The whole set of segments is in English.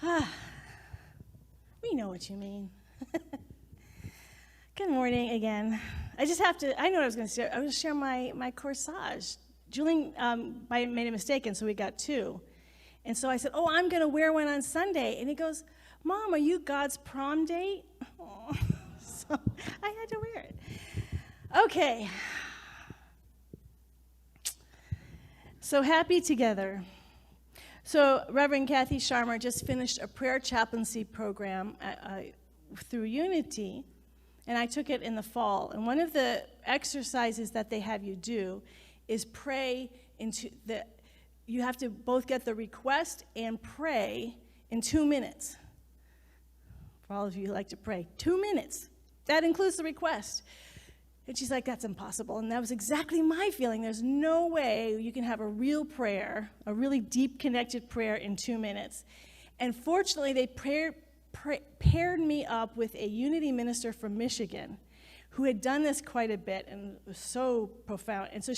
We know what you mean. Good morning again. I know what I was going to share. I was going to share my corsage. Julian made a mistake, and so we got two. And so I said, I'm going to wear one on Sunday. And he goes, Mom, are you God's prom date? Oh. So I had to wear it. Okay. So happy together. So Reverend Kathy Sharma just finished a prayer chaplaincy program through Unity, and I took it in the fall. And one of the exercises that they have you do is pray into you have to both get the request and pray in 2 minutes. For all of you who like to pray, 2 minutes. That includes the request. And she's like, that's impossible. And that was exactly my feeling. There's no way you can have a real prayer, a really deep connected prayer in 2 minutes. And fortunately, they paired me up with a Unity minister from Michigan who had done this quite a bit, and it was so profound. And so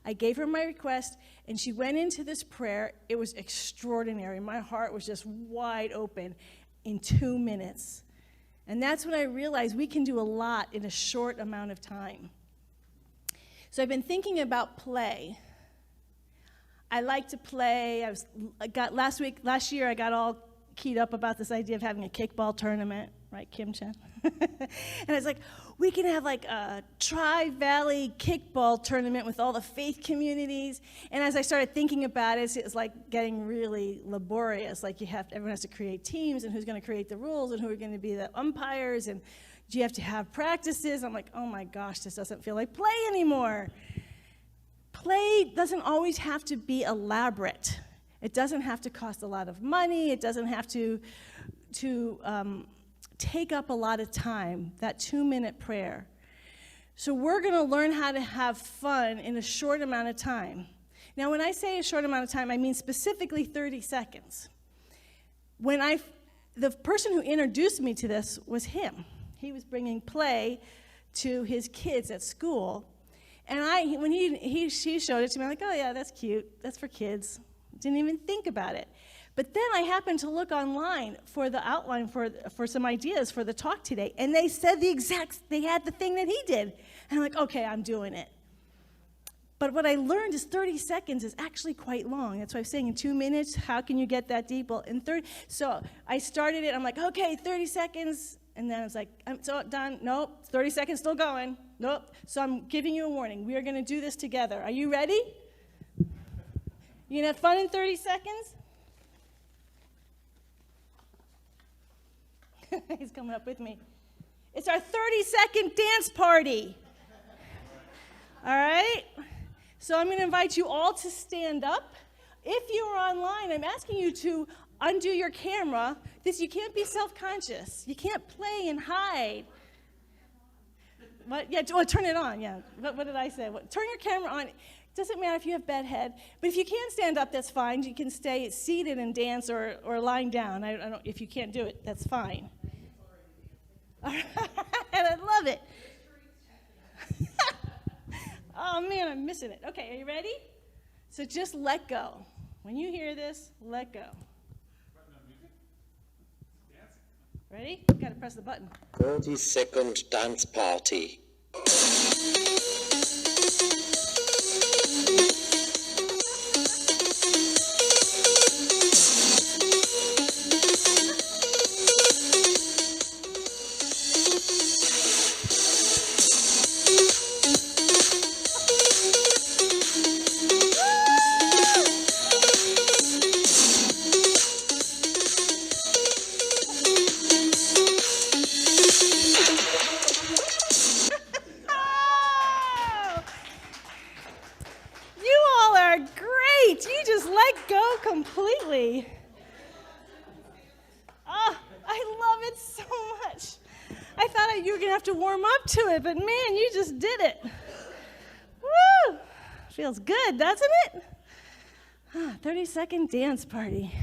I gave her my request, and she went into this prayer. It was extraordinary. My heart was just wide open in 2 minutes. And that's when I realized we can do a lot in a short amount of time. So I've been thinking about play. I like to play. Last year I got all keyed up about this idea of having a kickball tournament, right, Kim Chen? And I was like, we can have like a Tri-Valley kickball tournament with all the faith communities. And as I started thinking about it, it's like getting really laborious. Like everyone has to create teams, and who's going to create the rules, and who are going to be the umpires, and do you have to have practices? I'm like, oh my gosh, this doesn't feel like play anymore. Play doesn't always have to be elaborate. It doesn't have to cost a lot of money. It doesn't have to take up a lot of time, that 2-minute prayer. So we're going to learn how to have fun in a short amount of time. Now, when I say a short amount of time, I mean specifically 30 seconds. The person who introduced me to this was him. He was bringing play to his kids at school. And when she showed it to me, I'm like, oh yeah, that's cute. That's for kids. Didn't even think about it. But then I happened to look online for the outline for some ideas for the talk today, and they said they had the thing that he did. And I'm like, okay, I'm doing it. But what I learned is 30 seconds is actually quite long. That's why I'm saying in 2 minutes, how can you get that deep? Well, in 30, so I started it, I'm like, okay, 30 seconds, and then I was like, I'm so done, nope, 30 seconds still going, nope. So I'm giving you a warning, we are gonna do this together. Are you ready? You gonna have fun in 30 seconds? He's coming up with me. It's our 30-second dance party. All right? So I'm going to invite you all to stand up. If you are online, I'm asking you to undo your camera. You can't be self-conscious. You can't play and hide. What? Yeah, turn it on. Yeah. What did I say? Turn your camera on. Doesn't matter if you have bad head, but if you can't stand up, that's fine. You can stay seated and dance or lying down. I don't. If you can't do it, that's fine. All right. I love it. Oh man, I'm missing it. Okay, are you ready? So just let go. When you hear this, let go. Ready? Got to press the button. 30-second dance party. Completely. Oh, I love it so much. I thought you were going to have to warm up to it, but man, you just did it. Woo! Feels good, doesn't it? 30-second dance party.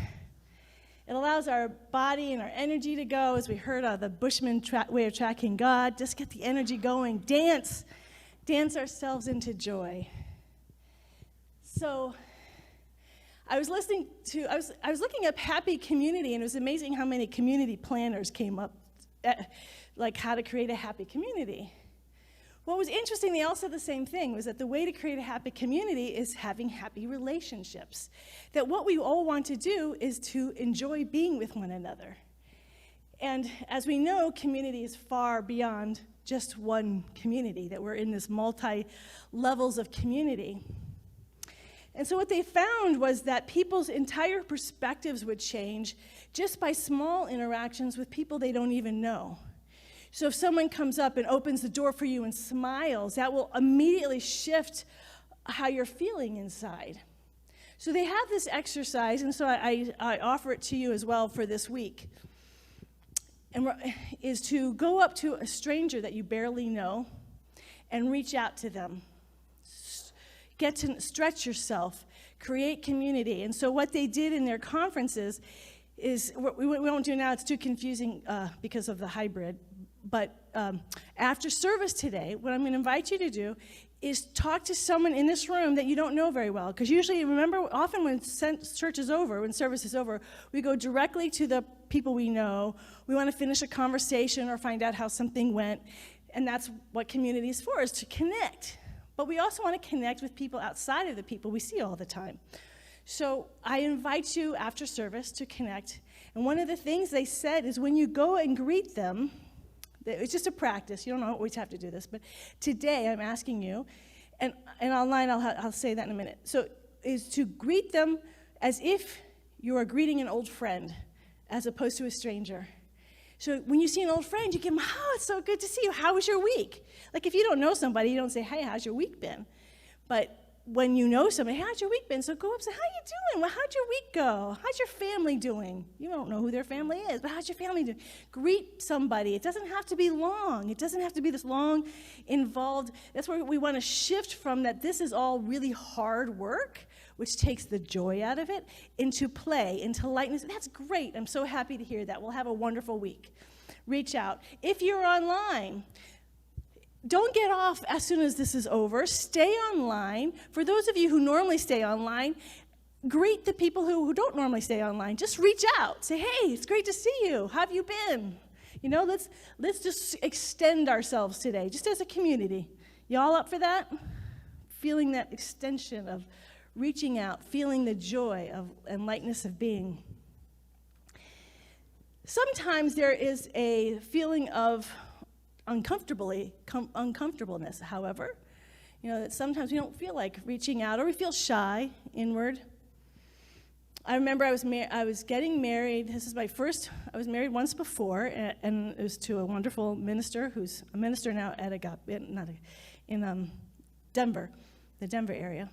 It allows our body and our energy to go, as we heard the Bushman way of tracking God. Just get the energy going. Dance ourselves into joy. So I was looking up happy community, and it was amazing how many community planners came up, like how to create a happy community. What was interesting, they all said the same thing, was that the way to create a happy community is having happy relationships. That what we all want to do is to enjoy being with one another. And as we know, community is far beyond just one community, that we're in this multi-levels of community. And so what they found was that people's entire perspectives would change just by small interactions with people they don't even know. So if someone comes up and opens the door for you and smiles, that will immediately shift how you're feeling inside. So they have this exercise, and so I offer it to you as well for this week, and is to go up to a stranger that you barely know and reach out to them. Get to stretch yourself, create community. And so what they did in their conferences is, we won't do now, it's too confusing because of the hybrid, but after service today, what I'm going to invite you to do is talk to someone in this room that you don't know very well. Because usually, remember, often when church is over, when service is over, we go directly to the people we know. We want to finish a conversation or find out how something went. And that's what community is for, is to connect. But we also want to connect with people outside of the people we see all the time. So I invite you after service to connect. And one of the things they said is when you go and greet them, it's just a practice. You don't always have to do this, but today I'm asking you, and online I'll say that in a minute. So is to greet them as if you are greeting an old friend, as opposed to a stranger. So when you see an old friend, you give them, oh, it's so good to see you. How was your week? Like if you don't know somebody, you don't say, hey, how's your week been? But when you know somebody, how's your week been? So go up and say, how you doing? Well, how'd your week go? How's your family doing? You don't know who their family is, but how's your family doing? Greet somebody. It doesn't have to be long. It doesn't have to be this long, involved. That's where we want to shift from that this is all really hard work, which takes the joy out of it, into play, into lightness. That's great. I'm so happy to hear that. We'll have a wonderful week. Reach out. If you're online, don't get off as soon as this is over. Stay online. For those of you who normally stay online, greet the people who don't normally stay online. Just reach out. Say, hey, it's great to see you. How have you been? You know, let's just extend ourselves today, just as a community. Y'all up for that? Feeling that extension of reaching out, feeling the joy of and lightness of being. Sometimes there is a feeling of uncomfortableness, however. You know, that sometimes we don't feel like reaching out, or we feel shy inward. I remember I was getting married. This is my first, I was married once before, and it was to a wonderful minister who's a minister now at in Denver, the Denver area.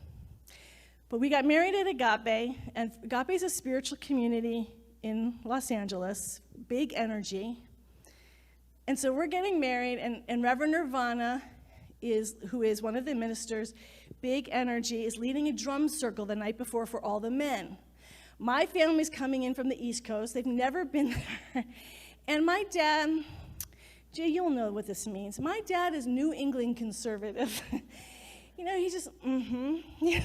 But we got married at Agape, and Agape is a spiritual community in Los Angeles, big energy. And so we're getting married, and Reverend Nirvana, who is one of the ministers, big energy, is leading a drum circle the night before for all the men. My family's coming in from the East Coast. They've never been there. And my dad, Jay, you'll know what this means. My dad is New England conservative. You know, he just, You know,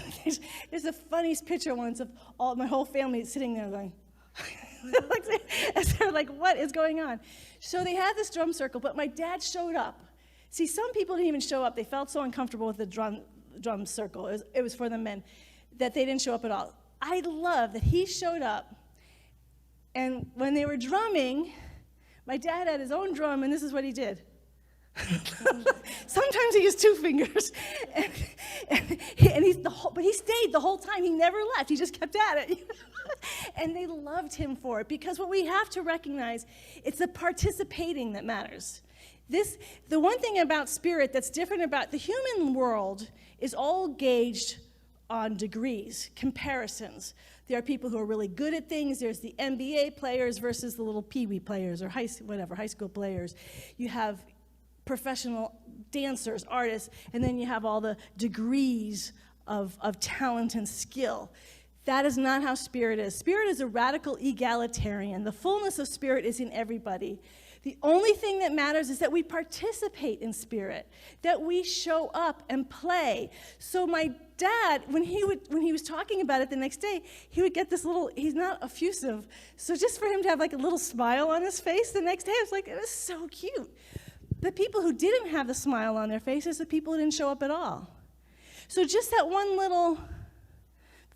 there's the funniest picture once of my whole family sitting there going, they're like, what is going on? So they had this drum circle, but my dad showed up. See, some people didn't even show up. They felt so uncomfortable with the drum circle. It was for the men, that they didn't show up at all. I love that he showed up, and when they were drumming, my dad had his own drum, and this is what he did. Sometimes he used two fingers, but he stayed the whole time. He never left. He just kept at it. And they loved him for it, because what we have to recognize, it's the participating that matters. The one thing about spirit that's different about the human world is all gauged on degrees, comparisons. There are people who are really good at things. There's the NBA players versus the little peewee players or high school players. You have professional dancers, artists, and then you have all the degrees of talent and skill. That is not how spirit is. Spirit is a radical egalitarian. The fullness of spirit is in everybody. The only thing that matters is that we participate in spirit, that we show up and play. So my dad, when he was talking about it the next day, he would get this little, he's not effusive, so just for him to have like a little smile on his face the next day, I was like, it was so cute. The people who didn't have the smile on their faces, the people who didn't show up at all. So just that one little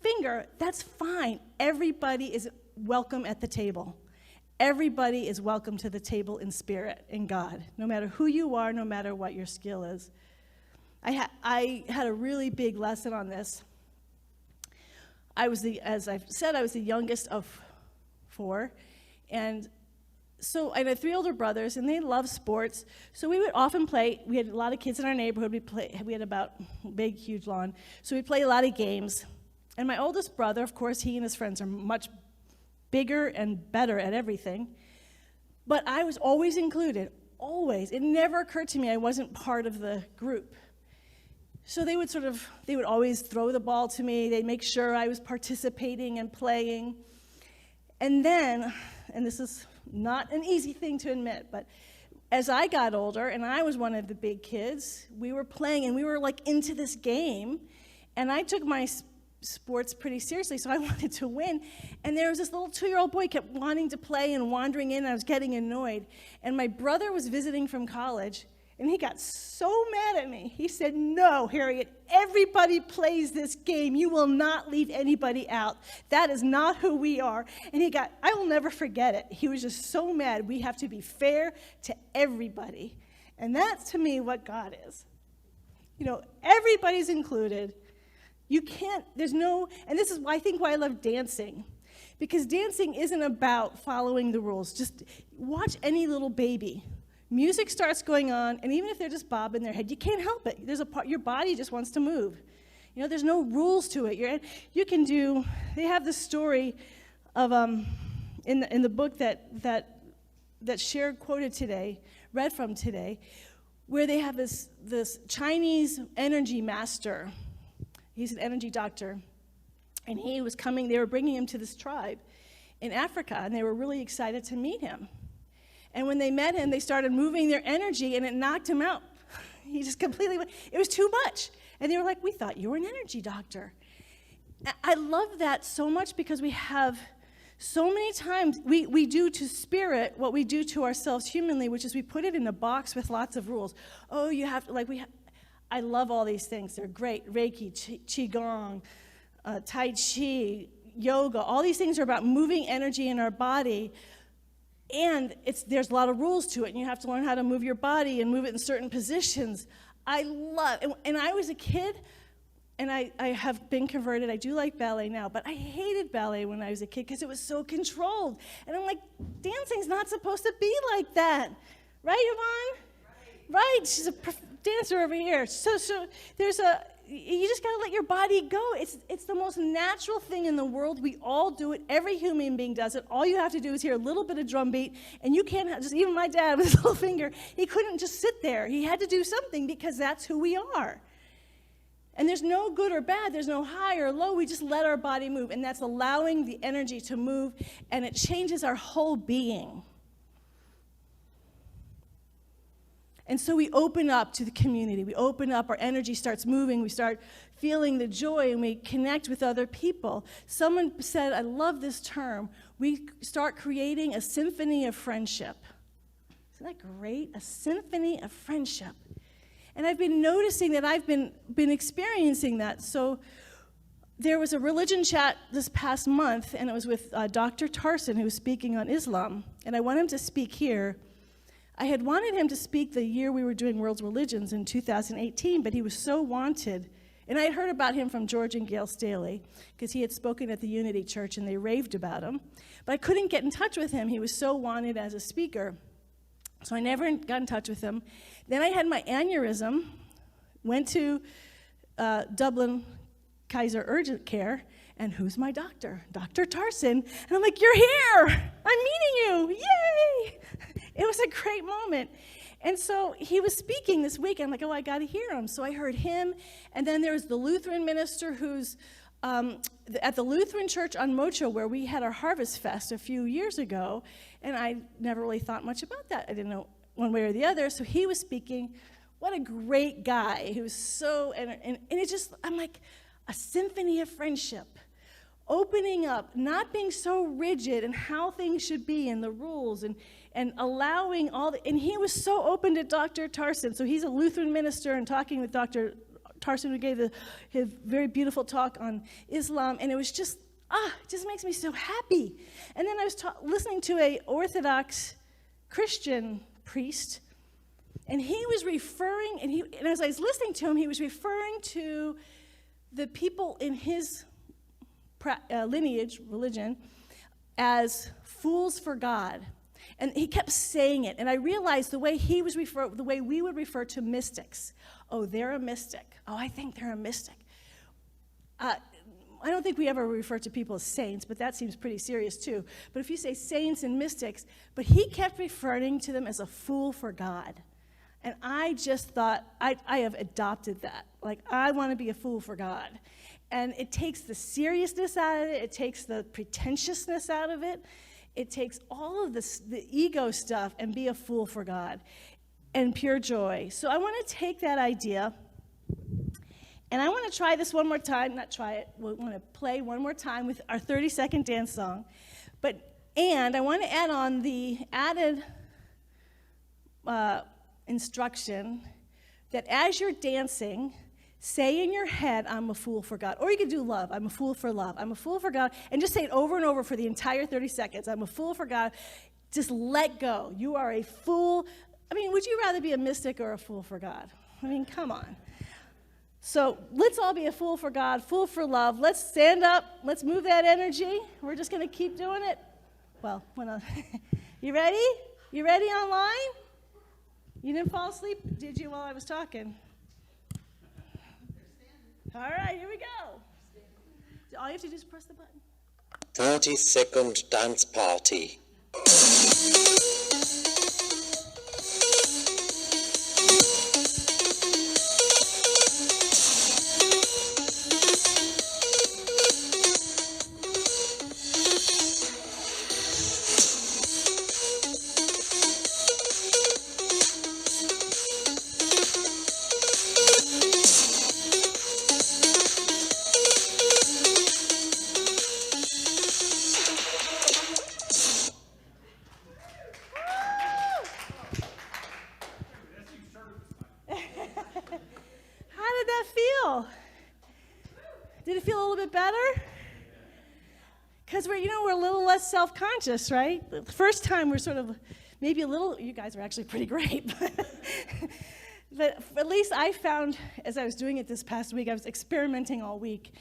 finger, that's fine. Everybody is welcome at the table. Everybody is welcome to the table in spirit, in God, no matter who you are, no matter what your skill is. I had a really big lesson on this. As I've said, I was the youngest of 4, and so I had 3 older brothers, and they loved sports. So we would often play. We had a lot of kids in our neighborhood. We had about a big, huge lawn. So we'd play a lot of games. And my oldest brother, of course, he and his friends are much bigger and better at everything. But I was always included, always. It never occurred to me I wasn't part of the group. So they would always throw the ball to me. They'd make sure I was participating and playing. And then, and this is not an easy thing to admit, but as I got older and I was one of the big kids, we were playing and we were like into this game, and I took my sports pretty seriously, so I wanted to win. And there was this little 2-year-old boy kept wanting to play and wandering in, and I was getting annoyed. And my brother was visiting from college, and he got so mad at me. He said, "No, Harriet, everybody plays this game. You will not leave anybody out. That is not who we are." And I will never forget it. He was just so mad. We have to be fair to everybody. And that's, to me, what God is. Everybody's included. You can't, and this is why I love dancing. Because dancing isn't about following the rules. Just watch any little baby. Music starts going on, and even if they're just bobbing their head, you can't help it. There's a part, your body just wants to move. There's no rules to it. They have this story of, in the book that Cher quoted today, read from today, where they have this Chinese energy master. He's an energy doctor, and they were bringing him to this tribe in Africa, and they were really excited to meet him. And when they met him, they started moving their energy, and it knocked him out. He just completely it was too much. And they were like, "We thought you were an energy doctor." I love that so much, because we have so many times, we do to spirit what we do to ourselves humanly, which is we put it in a box with lots of rules. Oh, you have to, I love all these things. They're great. Reiki, Qigong, Tai Chi, yoga. All these things are about moving energy in our body. And there's a lot of rules to it. And you have to learn how to move your body and move it in certain positions. And I was a kid, and I have been converted. I do like ballet now. But I hated ballet when I was a kid because it was so controlled. And I'm like, dancing's not supposed to be like that. Right, Yvonne? Right. She's a dancer over here. So you just gotta let your body go. It's the most natural thing in the world. We all do it. Every human being does it. All you have to do is hear a little bit of drum beat, and you can't even my dad with his little finger, he couldn't just sit there. He had to do something, because that's who we are. And there's no good or bad. There's no high or low. We just let our body move, and that's allowing the energy to move, and it changes our whole being. And so we open up to the community. We open up, our energy starts moving, we start feeling the joy, and we connect with other people. Someone said, I love this term, we start creating a symphony of friendship. Isn't that great? A symphony of friendship. And I've been noticing that I've been experiencing that. So there was a religion chat this past month, and it was with Dr. Tarson, who was speaking on Islam. And I want him to speak here. I had wanted him to speak the year we were doing World's Religions in 2018, but he was so wanted. And I had heard about him from George and Gail Staley, because he had spoken at the Unity Church, and they raved about him. But I couldn't get in touch with him. He was so wanted as a speaker. So I never got in touch with him. Then I had my aneurysm, went to Dublin Kaiser Urgent Care, and who's my doctor? Dr. Tarson. And I'm like, you're here! I'm meeting you! Yay! It was a great moment. And so he was speaking this week. I'm like, oh, I got to hear him. So I heard him. And then there was the Lutheran minister who's at the Lutheran Church on Mocho, where we had our Harvest Fest a few years ago, and I never really thought much about that. I didn't know one way or the other, so he was speaking. What a great guy. He was so, and it just, I'm like, a symphony of friendship. Opening up, not being so rigid in how things should be and the rules, and allowing and he was so open to Dr. Tarson. So he's a Lutheran minister, and talking with Dr. Tarson, who gave his very beautiful talk on Islam, and it was just, it just makes me so happy. And then I was listening to a Orthodox Christian priest, and he was referring, and as I was listening to him, he was referring to the people in his lineage, religion, as fools for God. And he kept saying it, and I realized the way the way we would refer to mystics. Oh, they're a mystic. Oh, I think they're a mystic. I don't think we ever refer to people as saints, but that seems pretty serious too. But if you say saints and mystics, but he kept referring to them as a fool for God. And I just thought, I have adopted that. Like, I want to be a fool for God. And it takes the seriousness out of it. It takes the pretentiousness out of it. It takes all of this, the ego stuff, and be a fool for God and pure joy. So I want to take that idea, and I want to try this one more time. Not try it. We want to play one more time with our 30-second dance song. And I want to add on the added instruction that as you're dancing, say in your head, I'm a fool for God. Or you could do love. I'm a fool for love. I'm a fool for God. And just say it over and over for the entire 30 seconds. I'm a fool for God. Just let go. You are a fool. I mean, would you rather be a mystic or a fool for God? I mean, come on. So let's all be a fool for God, fool for love. Let's stand up. Let's move that energy. We're just going to keep doing it. Well, you ready? You ready online? You didn't fall asleep, did you, while I was talking? All right, here we go. All you have to do is press the button. 30-second dance party. Did it feel a little bit better? Because we're a little less self-conscious, right? The first time we're sort of maybe a little, you guys were actually pretty great. But at least I found, as I was doing it this past week, I was experimenting all week,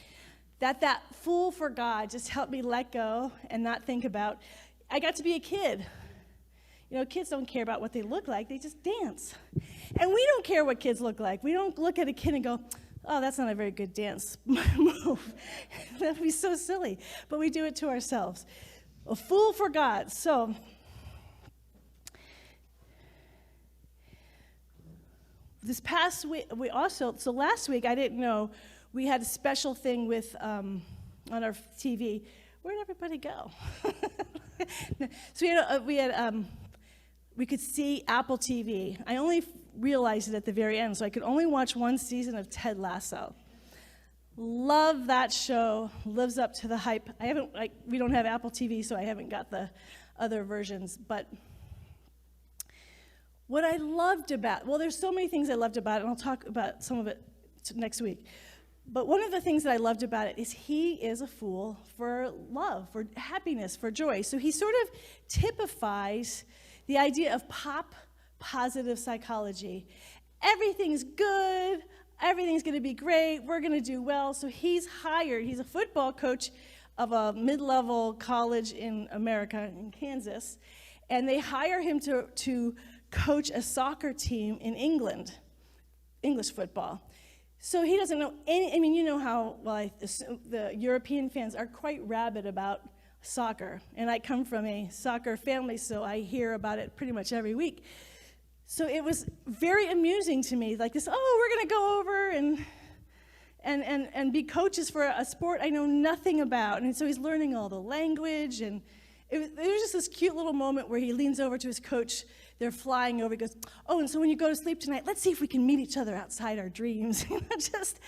that fool for God just helped me let go and not think about, I got to be a kid. Kids don't care about what they look like, they just dance. And we don't care what kids look like. We don't look at a kid and go, oh, that's not a very good dance move. That would be so silly. But we do it to ourselves. A fool for God. So, this past week, last week, I didn't know, we had a special thing with, on our TV. Where'd everybody go? So we could see Apple TV. I only realized it at the very end, so I could only watch one season of Ted Lasso. Love that show, lives up to the hype. We don't have Apple TV, so I haven't got the other versions, but what I loved about, there's so many things I loved about it, and I'll talk about some of it next week, but one of the things that I loved about it is he is a fool for love, for happiness, for joy. So he sort of typifies the idea of positive psychology. Everything's good, everything's going to be great, we're going to do well. So he's a football coach of a mid-level college in America, in Kansas, and they hire him to coach a soccer team in England, English football. So he doesn't know how the European fans are quite rabid about soccer, and I come from a soccer family, so I hear about it pretty much every week. So it was very amusing to me, like this, we're going to go over and be coaches for a sport I know nothing about. And so he's learning all the language, and it was just this cute little moment where he leans over to his coach. They're flying over. He goes, "Oh, and so when you go to sleep tonight, let's see if we can meet each other outside our dreams." Just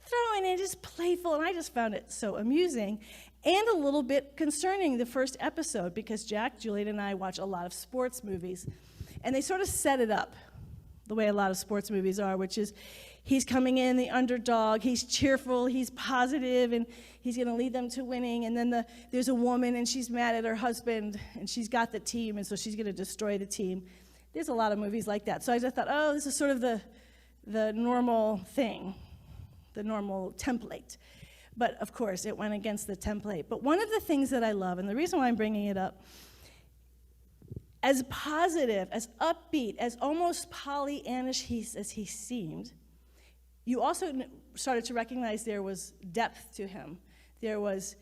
throwing it, just playful. And I just found it so amusing and a little bit concerning, the first episode, because Jack, Juliet, and I watch a lot of sports movies. And they sort of set it up the way a lot of sports movies are, which is he's coming in, the underdog, he's cheerful, he's positive, and he's going to lead them to winning. And then there's a woman, and she's mad at her husband, and she's got the team, and so she's going to destroy the team. There's a lot of movies like that. So I just thought, oh, this is sort of the normal thing, the normal template. But, of course, it went against the template. But one of the things that I love, and the reason why I'm bringing it up, as positive, as upbeat, as almost Pollyannish as he seemed, you also started to recognize there was depth to him. There was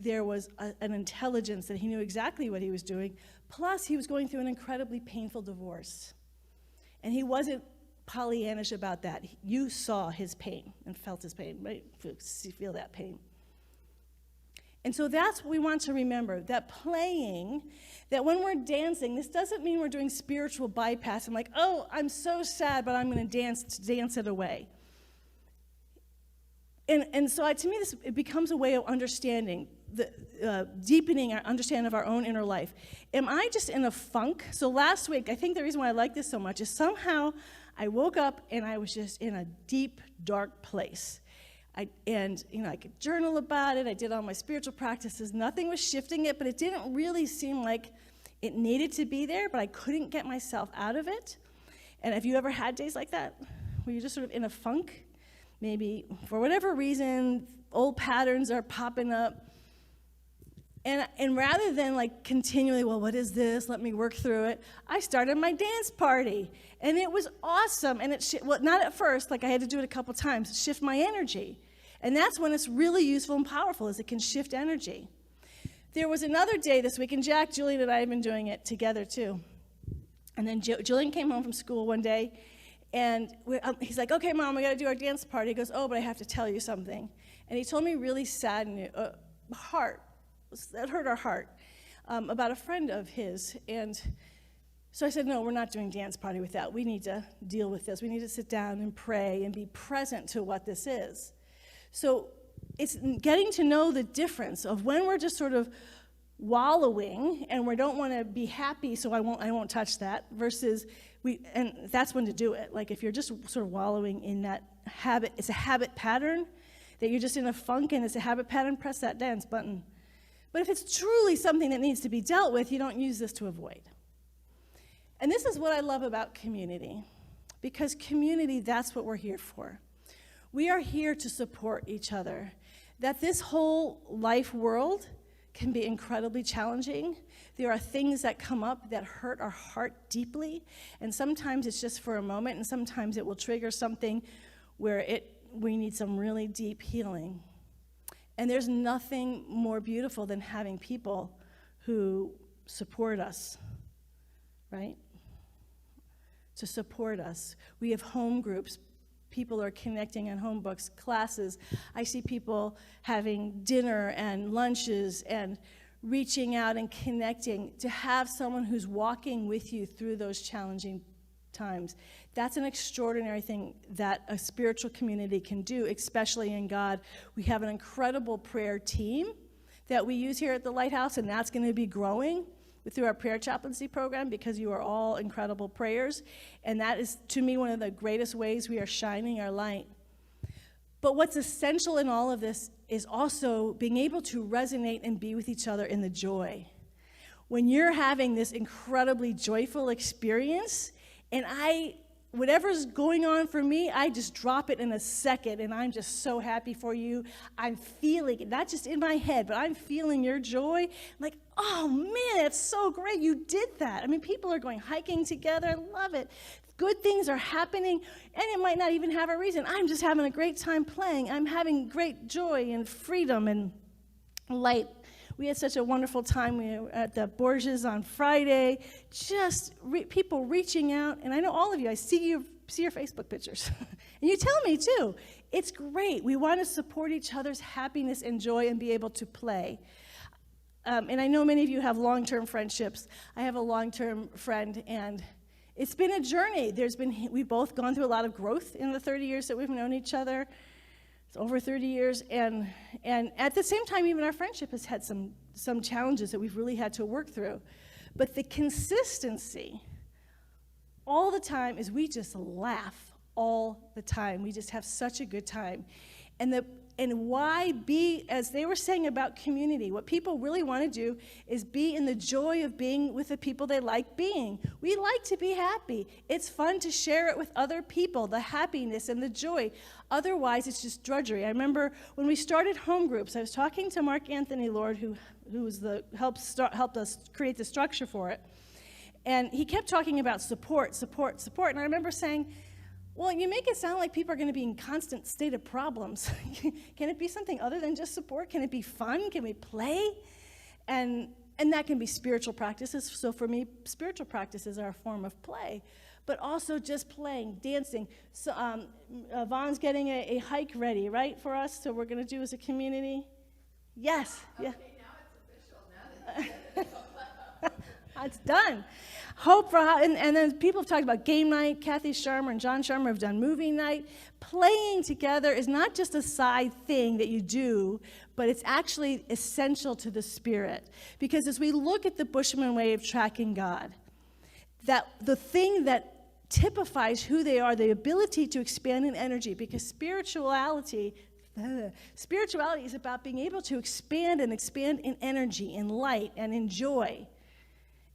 an intelligence that he knew exactly what he was doing. Plus, he was going through an incredibly painful divorce. And he wasn't Pollyannish about that. You saw his pain and felt his pain, right? Feel that pain. And so that's what we want to remember, that playing, that when we're dancing, this doesn't mean we're doing spiritual bypass. I'm like, oh, I'm so sad, but I'm going to dance it away. And so to me, it becomes a way of understanding, deepening our understanding of our own inner life. Am I just in a funk? So last week, I think the reason why I like this so much is somehow I woke up and I was just in a deep, dark place. I could journal about it. I did all my spiritual practices. Nothing was shifting it, but it didn't really seem like it needed to be there, but I couldn't get myself out of it. And have you ever had days like that, where you're just sort of in a funk? Maybe for whatever reason, old patterns are popping up. And rather than like continually, well, what is this? Let me work through it. I started my dance party, and it was awesome. And not at first, like I had to do it a couple times, shift my energy. And that's when it's really useful and powerful, is it can shift energy. There was another day this week, and Jack, Julian, and I have been doing it together too. And then Julian came home from school one day, and he's like, okay, Mom, we got to do our dance party. He goes, oh, but I have to tell you something. And he told me really sad news, that hurt our heart, about a friend of his. And so I said, no, we're not doing dance party with that. We need to deal with this. We need to sit down and pray and be present to what this is. So it's getting to know the difference of when we're just sort of wallowing and we don't want to be happy, so I won't touch that, versus and that's when to do it. Like if you're just sort of wallowing in that habit, it's a habit pattern, that you're just in a funk and it's a habit pattern, press that dance button. But if it's truly something that needs to be dealt with, you don't use this to avoid. And this is what I love about community, because community, that's what we're here for. We are here to support each other. That this whole life world can be incredibly challenging. There are things that come up that hurt our heart deeply, and sometimes it's just for a moment, and sometimes it will trigger something where we need some really deep healing. And there's nothing more beautiful than having people who support us, right? To support us. We have home groups. People are connecting on home books, classes. I see people having dinner and lunches and reaching out and connecting. To have someone who's walking with you through those challenging times, that's an extraordinary thing that a spiritual community can do, especially in God. We have an incredible prayer team that we use here at the Lighthouse, and that's going to be growing through our prayer chaplaincy program, because you are all incredible prayers. And that is, to me, one of the greatest ways we are shining our light. But what's essential in all of this is also being able to resonate and be with each other in the joy. When you're having this incredibly joyful experience, and whatever's going on for me, I just drop it in a second, and I'm just so happy for you. I'm feeling it, not just in my head, but I'm feeling your joy. I'm like, oh man, it's so great, you did that. I mean, people are going hiking together, I love it. Good things are happening, and it might not even have a reason. I'm just having a great time playing. I'm having great joy and freedom and light. We had such a wonderful time. We were at the Borges on Friday, just people reaching out. And I know all of you, I see you see your Facebook pictures. And you tell me, too. It's great. We want to support each other's happiness and joy and be able to play. And I know many of you have long-term friendships. I have a long-term friend, and it's been a journey. We've both gone through a lot of growth in the 30 years that we've known each other. It's over 30 years, and at the same time, even our friendship has had some challenges that we've really had to work through. But the consistency all the time is we just laugh all the time. We just have such a good time. And why be, as they were saying about community, what people really want to do is be in the joy of being with the people they like being. We like to be happy. It's fun to share it with other people, the happiness and the joy. Otherwise, it's just drudgery. I remember when we started home groups, I was talking to Mark Anthony Lord, who was helped us create the structure for it. And he kept talking about support. And I remember saying, well, you make it sound like people are going to be in constant state of problems. Can it be something other than just support? Can it be fun? Can we play? And that can be spiritual practices. So for me, spiritual practices are a form of play. But also just playing, dancing. So Vaughn's getting a hike ready, right, for us? So we're going to do as a community? Yes. Yeah. Okay, now it's official. Now that It's done. Hope for and then people have talked about game night. Kathy Sharma and John Sharma have done movie night. Playing together is not just a side thing that you do, but it's actually essential to the spirit. Because as we look at the Bushman way of tracking God, that the thing that typifies who they are, the ability to expand in energy, because spirituality is about being able to expand in energy, in light, and in joy.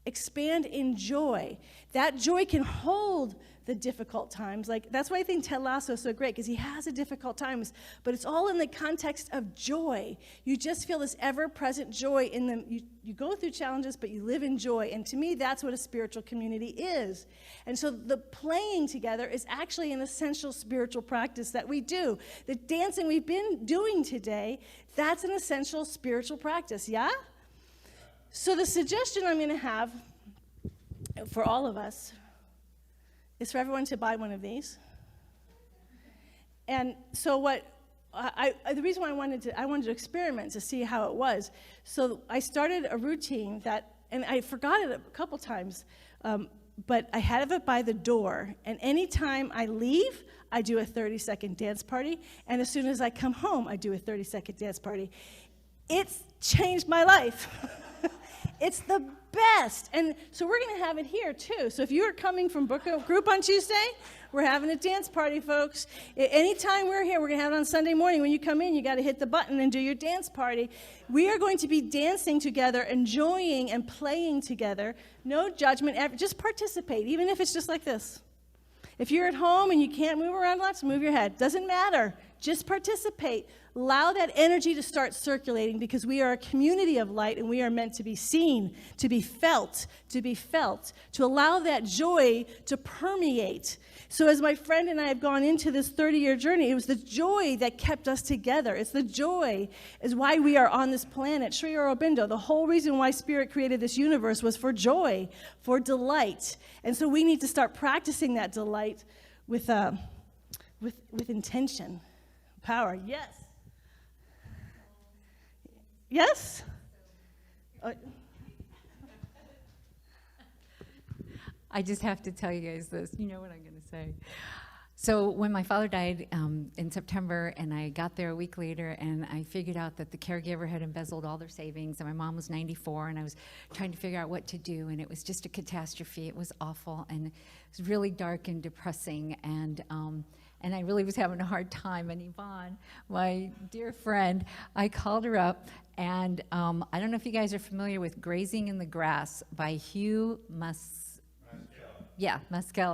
Expand in joy. That joy can hold the difficult times. Like, that's why I think Ted Lasso is so great, because he has the difficult times, but it's all in the context of joy. You just feel this ever-present joy in them. You go through challenges, but you live in joy. And to me, that's what a spiritual community is. And so the playing together is actually an essential spiritual practice that we do. The dancing we've been doing today, that's an essential spiritual practice, yeah? So the suggestion I'm going to have for all of us is for everyone to buy one of these. And so what the reason why I wanted to experiment to see how it was. So I started a routine that, and I forgot it a couple times, but I had it by the door. And anytime I leave, I do a 30-second dance party. And as soon as I come home, I do a 30-second dance party. It's changed my life. It's the best. And so we're going to have it here, too. So if you are coming from book group on Tuesday, we're having a dance party, folks. Anytime we're here, we're going to have it on Sunday morning. When you come in, you got to hit the button and do your dance party. We are going to be dancing together, enjoying and playing together. No judgment. Just participate, even if it's just like this. If you're at home and you can't move around lots, move your head. Doesn't matter. Just participate. Allow that energy to start circulating, because we are a community of light and we are meant to be seen, to be felt, to allow that joy to permeate. So as my friend and I have gone into this 30-year journey, it was the joy that kept us together. It's the joy is why we are on this planet. Sri Aurobindo, the whole reason why Spirit created this universe was for joy, for delight. And so we need to start practicing that delight with intention, power. Yes. Yes? I just have to tell you guys this. You know what I'm going to say. So when my father died in September, and I got there a week later, and I figured out that the caregiver had embezzled all their savings, and my mom was 94, and I was trying to figure out what to do, and it was just a catastrophe. It was awful, and it was really dark and depressing, and I really was having a hard time. And Yvonne, my dear friend, I called her up, and I don't know if you guys are familiar with Grazing in the Grass by Hugh Maskell,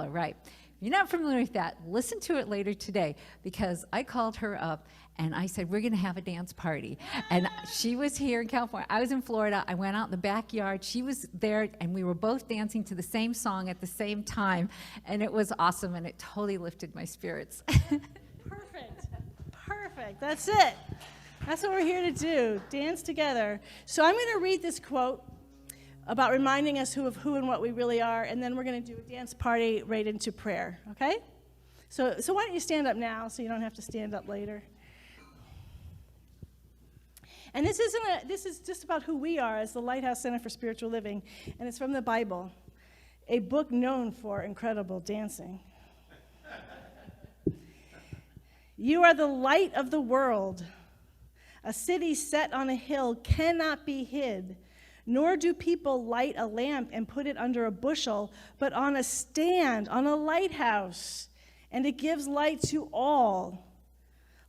right. If you're not familiar with that, listen to it later today, because I called her up, and I said, we're going to have a dance party. And she was here in California. I was in Florida. I went out in the backyard. She was there, and we were both dancing to the same song at the same time. And it was awesome, and it totally lifted my spirits. Perfect. That's it. That's what we're here to do, dance together. So I'm going to read this quote about reminding us who and what we really are, and then we're going to do a dance party right into prayer, okay? So why don't you stand up now so you don't have to stand up later? And this is just about who we are as the Lighthouse Center for Spiritual Living, and it's from the Bible, a book known for incredible dancing. You are the light of the world. A city set on a hill cannot be hid, nor do people light a lamp and put it under a bushel, but on a stand, on a lighthouse, and it gives light to all.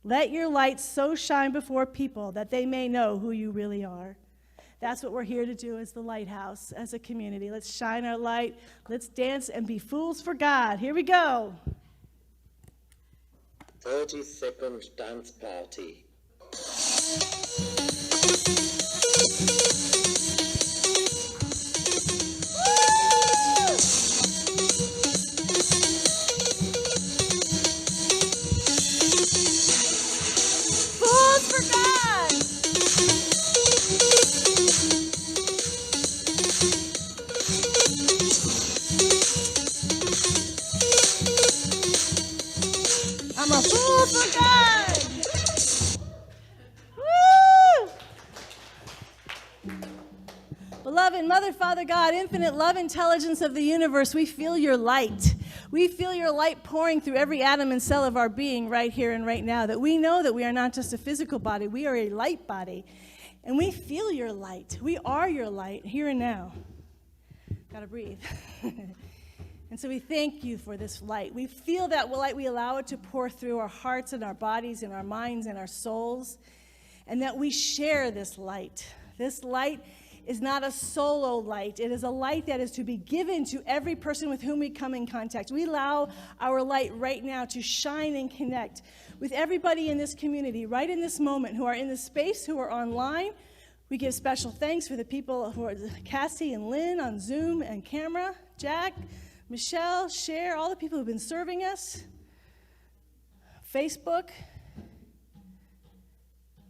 Let your light so shine before people that they may know who you really are. That's what we're here to do as the Lighthouse, as a community. Let's shine our light. Let's dance and be fools for God. Here we go. 30-second dance party. Fools for God. I'm a fool for God. Woo! Beloved Mother, Father, God, infinite love, intelligence of the universe, we feel your light. We feel your light pouring through every atom and cell of our being right here and right now, that we know that we are not just a physical body, we are a light body. And we feel your light. We are your light here and now. Gotta breathe. And so we thank you for this light. We feel that light. We allow it to pour through our hearts and our bodies and our minds and our souls, and that we share this light. This light is not a solo light. It is a light that is to be given to every person with whom we come in contact. We allow our light right now to shine and connect with everybody in this community right in this moment who are in this space, who are online. We give special thanks for the people who are Cassie and Lynn on Zoom and camera, Jack, Michelle, Cher, all the people who have been serving us, Facebook.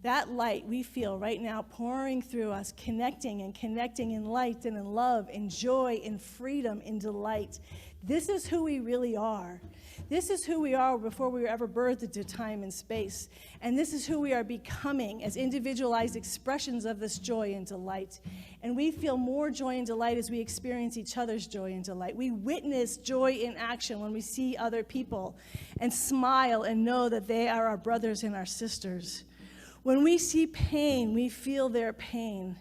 That light we feel right now pouring through us, connecting in light and in love, in joy, in freedom, in delight. This is who we really are. This is who we are before we were ever birthed into time and space. And this is who we are becoming as individualized expressions of this joy and delight. And we feel more joy and delight as we experience each other's joy and delight. We witness joy in action when we see other people and smile and know that they are our brothers and our sisters. When we see pain, we feel their pain,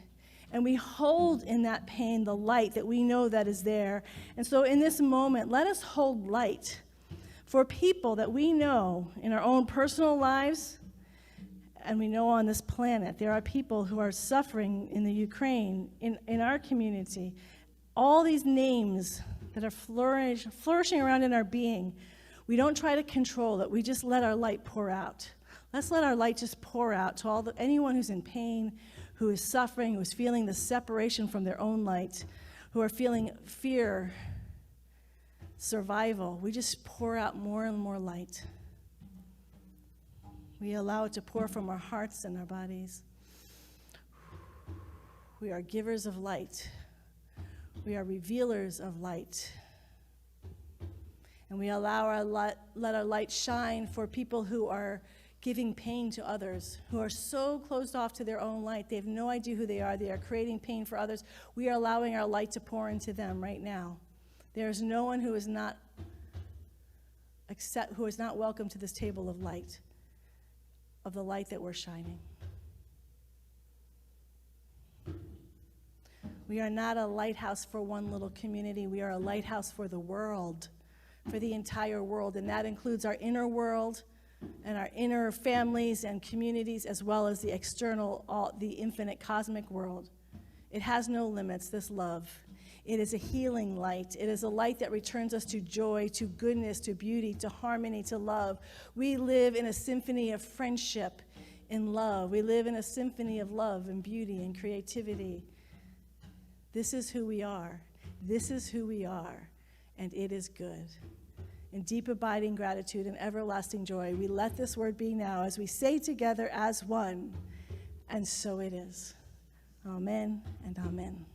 and we hold in that pain the light that we know that is there. And so in this moment, let us hold light for people that we know in our own personal lives, and we know on this planet. There are people who are suffering in the Ukraine, in our community. All these names that are flourishing around in our being, we don't try to control it. We just let our light pour out. Let's let our light just pour out to anyone who's in pain, who is suffering, who is feeling the separation from their own light, who are feeling fear, survival. We just pour out more and more light. We allow it to pour from our hearts and our bodies. We are givers of light. We are revealers of light. And we allow let our light shine for people who are giving pain to others, who are so closed off to their own light. They have no idea who they are. They are creating pain for others. We are allowing our light to pour into them right now. There is no one who is not welcome to this table of light, of the light that we're shining. We are not a lighthouse for one little community. We are a lighthouse for the world, for the entire world, and that includes our inner world and our inner families and communities, as well as the external, the infinite cosmic world. It has no limits, this love. It is a healing light. It is a light that returns us to joy, to goodness, to beauty, to harmony, to love. We live in a symphony of friendship in love. We live in a symphony of love and beauty and creativity. This is who we are. This is who we are, and it is good. In deep abiding gratitude and everlasting joy, we let this word be now as we say together as one, and so it is. Amen and amen.